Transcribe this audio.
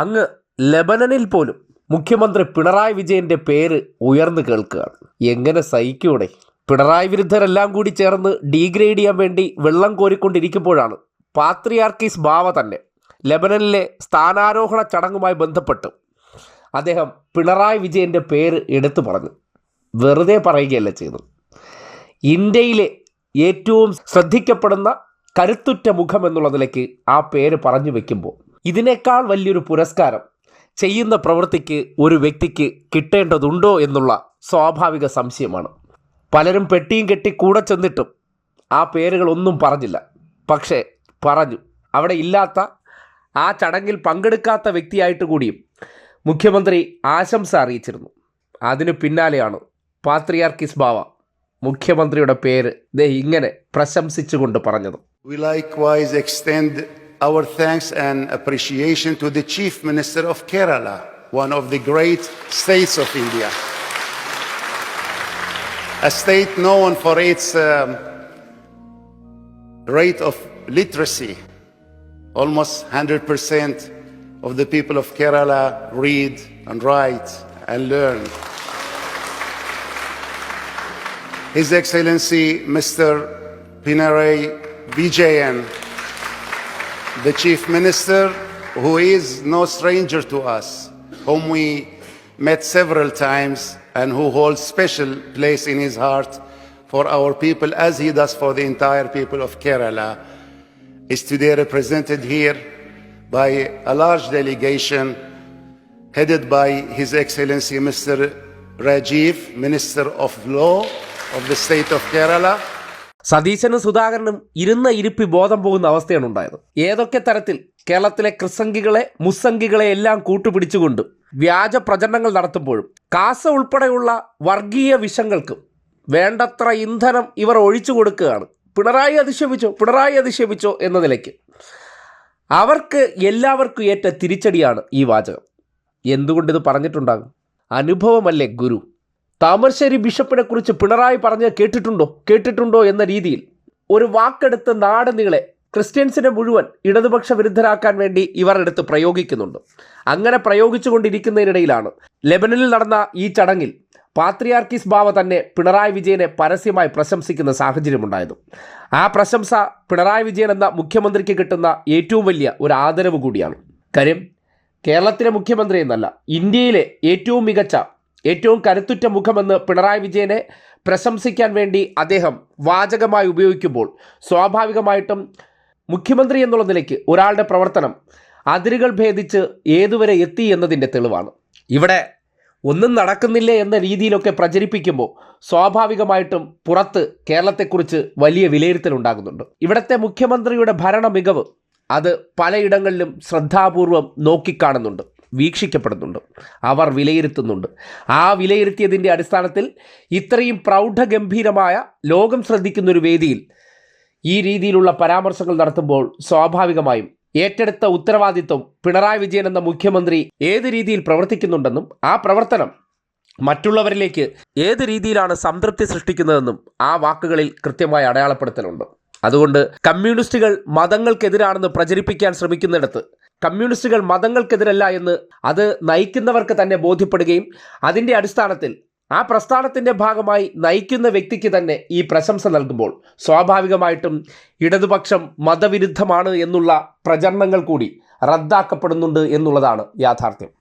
അങ്ങ് ലെബനനിൽ പോലും മുഖ്യമന്ത്രി പിണറായി വിജയൻ്റെ പേര് ഉയർന്നു കേൾക്കുകയാണ്. എങ്ങനെ സഹിക്കൂടെ? പിണറായി വിരുദ്ധരെല്ലാം കൂടി ചേർന്ന് ഡീഗ്രേഡ് ചെയ്യാൻ വേണ്ടി വെള്ളം കോരിക്കൊണ്ടിരിക്കുമ്പോഴാണ് പാത്രിയാർക്കീസ് ബാവ തന്നെ ലെബനനിലെ സ്ഥാനാരോഹണ ചടങ്ങുമായി ബന്ധപ്പെട്ട് അദ്ദേഹം പിണറായി വിജയൻ്റെ പേര് എടുത്തു പറഞ്ഞു. വെറുതെ പറയുകയല്ല ചെയ്തത്. ഇന്ത്യയിലെ ഏറ്റവും ശ്രദ്ധിക്കപ്പെടുന്ന കരുത്തുറ്റ മുഖം എന്നുള്ള നിലയ്ക്ക് ആ പേര് പറഞ്ഞു വെക്കുമ്പോൾ ഇതിനേക്കാൾ വലിയൊരു പുരസ്കാരം ചെയ്യുന്ന പ്രവൃത്തിക്ക് ഒരു വ്യക്തിക്ക് കിട്ടേണ്ടതുണ്ടോ എന്നുള്ള സ്വാഭാവിക സംശയമാണ്. പലരും പെട്ടിയും കെട്ടി കൂടെ ചെന്നിട്ടും ആ പേരുകളൊന്നും പറഞ്ഞില്ല. പക്ഷേ പറഞ്ഞു. അവിടെ ഇല്ലാത്ത, ആ ചടങ്ങിൽ പങ്കെടുക്കാത്ത വ്യക്തിയായിട്ട് കൂടിയും മുഖ്യമന്ത്രി ആശംസ അറിയിച്ചിരുന്നു. അതിനു പിന്നാലെയാണ് പാത്രിയാർക്കീസ് ബാവ മുഖ്യമന്ത്രിയുടെ പേര് ഇങ്ങനെ പ്രശംസിച്ചുകൊണ്ട് പറഞ്ഞത്. We likewise extend our thanks and appreciation to the Chief Minister of Kerala, one of the great states of India. A state known for its rate of literacy. Almost 100% of the people of Kerala read and write and learn. His Excellency Mr. Pinarayi Vijayan, the Chief Minister, who is no stranger to us, whom we met several times and who holds special place in his heart for our people as he does for the entire people of Kerala, is today represented here by a large delegation headed by His Excellency Mr. Rajiv, Minister of Law of the state of Kerala. സതീശനും സുധാകരനും ഇരുന്ന ഇരിപ്പി ബോധം പോകുന്ന അവസ്ഥയാണ് ഉണ്ടായത്. ഏതൊക്കെ തരത്തിൽ കേരളത്തിലെ ക്രിസംഗികളെ മുസ്സംഗികളെ എല്ലാം കൂട്ടുപിടിച്ചുകൊണ്ട് വ്യാജ പ്രചരണങ്ങൾ നടത്തുമ്പോഴും കാസ ഉൾപ്പെടെയുള്ള വർഗീയ വിഷങ്ങൾക്കും വേണ്ടത്ര ഇന്ധനം ഇവർ ഒഴിച്ചു കൊടുക്കുകയാണ്. പിണറായി അധിക്ഷേപിച്ചോ എന്ന നിലയ്ക്ക് അവർക്ക് എല്ലാവർക്കും ഏറ്റ തിരിച്ചടിയാണ് ഈ വാചകം. എന്തുകൊണ്ടിത് പറഞ്ഞിട്ടുണ്ടാകും? അനുഭവമല്ലേ ഗുരു. താമരശ്ശേരി ബിഷപ്പിനെ കുറിച്ച് പിണറായി പറഞ്ഞ് കേട്ടിട്ടുണ്ടോ എന്ന രീതിയിൽ ഒരു വാക്കെടുത്ത് നാട് നീളെ ക്രിസ്ത്യൻസിനെ മുഴുവൻ ഇടതുപക്ഷ വിരുദ്ധരാക്കാൻ വേണ്ടി ഇവർ എടുത്ത് പ്രയോഗിക്കുന്നുണ്ട്. അങ്ങനെ പ്രയോഗിച്ചുകൊണ്ടിരിക്കുന്നതിനിടയിലാണ് ലെബനനിൽ നടന്ന ഈ ചടങ്ങിൽ പാത്രിയാർക്കീസ് ബാവ തന്നെ പിണറായി വിജയനെ പരസ്യമായി പ്രശംസിക്കുന്ന സാഹചര്യമുണ്ടായത്. ആ പ്രശംസ പിണറായി വിജയൻ എന്ന മുഖ്യമന്ത്രിക്ക് കിട്ടുന്ന ഏറ്റവും വലിയ ഒരു ആദരവ് കൂടിയാണ്. കാര്യം കേരളത്തിലെ മുഖ്യമന്ത്രി എന്നല്ല, ഇന്ത്യയിലെ ഏറ്റവും മികച്ച, ഏറ്റവും കരുത്തുറ്റ മുഖമെന്ന് പിണറായി വിജയനെ പ്രശംസിക്കാൻ വേണ്ടി അദ്ദേഹം വാചകമായി ഉപയോഗിക്കുമ്പോൾ സ്വാഭാവികമായിട്ടും മുഖ്യമന്ത്രി എന്നുള്ള നിലയ്ക്ക് ഒരാളുടെ പ്രവർത്തനം അതിരുകൾ ഭേദിച്ച് ഏതുവരെ എത്തി എന്നതിൻ്റെ തെളിവാണ്. ഇവിടെ ഒന്നും നടക്കുന്നില്ലേ എന്ന രീതിയിലൊക്കെ പ്രചരിപ്പിക്കുമ്പോൾ സ്വാഭാവികമായിട്ടും പുറത്ത് കേരളത്തെക്കുറിച്ച് വലിയ വിലയിരുത്തലുണ്ടാകുന്നുണ്ട്. ഇവിടുത്തെ മുഖ്യമന്ത്രിയുടെ ഭരണ മികവ് അത് പലയിടങ്ങളിലും ശ്രദ്ധാപൂർവം നോക്കിക്കാണുന്നുണ്ട്, വീക്ഷിക്കപ്പെടുന്നുണ്ട്, അവർ വിലയിരുത്തുന്നുണ്ട്. ആ വിലയിരുത്തിയതിൻ്റെ അടിസ്ഥാനത്തിൽ ഇത്രയും പ്രൗഢഗംഭീരമായ ലോകം ശ്രദ്ധിക്കുന്നൊരു വേദിയിൽ ഈ രീതിയിലുള്ള പരാമർശങ്ങൾ നടത്തുമ്പോൾ സ്വാഭാവികമായും ഏറ്റെടുത്ത ഉത്തരവാദിത്വം പിണറായി വിജയൻ എന്ന മുഖ്യമന്ത്രി ഏത് രീതിയിൽ പ്രവർത്തിക്കുന്നുണ്ടെന്നും ആ പ്രവർത്തനം മറ്റുള്ളവരിലേക്ക് ഏത് രീതിയിലാണ് സംതൃപ്തി സൃഷ്ടിക്കുന്നതെന്നും ആ വാക്കുകളിൽ കൃത്യമായി അടയാളപ്പെടുത്തലുണ്ട്. അതുകൊണ്ട് കമ്മ്യൂണിസ്റ്റുകൾ മതങ്ങൾക്കെതിരാണെന്ന് പ്രചരിപ്പിക്കാൻ ശ്രമിക്കുന്നിടത്ത് കമ്മ്യൂണിസ്റ്റുകൾ മതങ്ങൾക്കെതിരല്ല എന്ന് അത് നയിക്കുന്നവർക്ക് തന്നെ ബോധ്യപ്പെടുകയും അതിൻ്റെ അടിസ്ഥാനത്തിൽ ആ പ്രസ്ഥാനത്തിൻ്റെ ഭാഗമായി നയിക്കുന്ന വ്യക്തിക്ക് തന്നെ ഈ പ്രശംസ നൽകുമ്പോൾ സ്വാഭാവികമായിട്ടും ഇടതുപക്ഷം മതവിരുദ്ധമാണ് എന്നുള്ള പ്രചരണങ്ങൾ കൂടി റദ്ദാക്കപ്പെടുന്നുണ്ട് എന്നുള്ളതാണ് യാഥാർത്ഥ്യം.